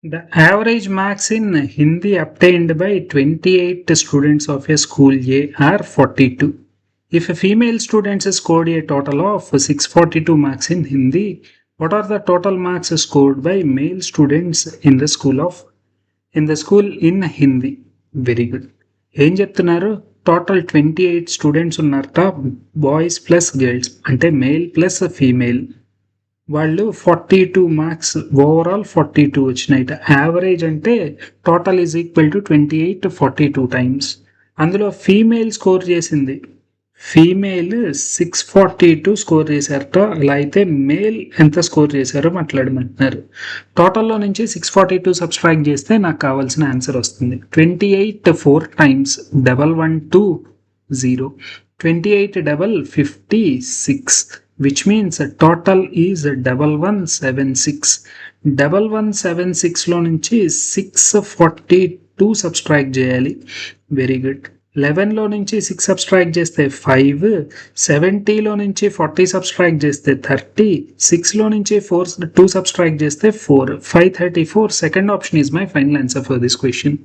The average marks in Hindi obtained by 28 students of a school A are 42. If a female students scored a total of 642 marks in Hindi, what are the total marks scored by male students in the school in Hindi? Very good. ఏం చెప్తున్నారు? Total 28 students ఉన్నారట, boys plus girls అంటే male plus female. వాళ్ళు 42 marks overall 42 వచ్చినాయిట. Average అంటే total is equal to 28 42 times. అందులో female score చేసింది, female 642 score చేశారట. అలా అయితే మేల్ ఎంత స్కోర్ చేశారో మాట్లాడమంటున్నారు. టోటల్లో నుంచి 642 సబ్స్ట్రాక్ట్ చేస్తే నాకు కావాల్సిన ఆన్సర్ వస్తుంది. 28 4 times 1120, 28 double 56, which means total is 1176. 1176 లో నుంచి 642 సబ్స్ట్రాక్ట్ చేయాలి. Very good. 11 లో నుంచి 6 సబ్స్ట్రాక్ట్ చేస్తే 5, 70 లో నుంచి 40 సబ్స్ట్రాక్ట్ చేస్తే 30, 6 లో నుంచి 2 సబ్స్ట్రాక్ట్ చేస్తే 4, 534. Second option is my final answer for this question.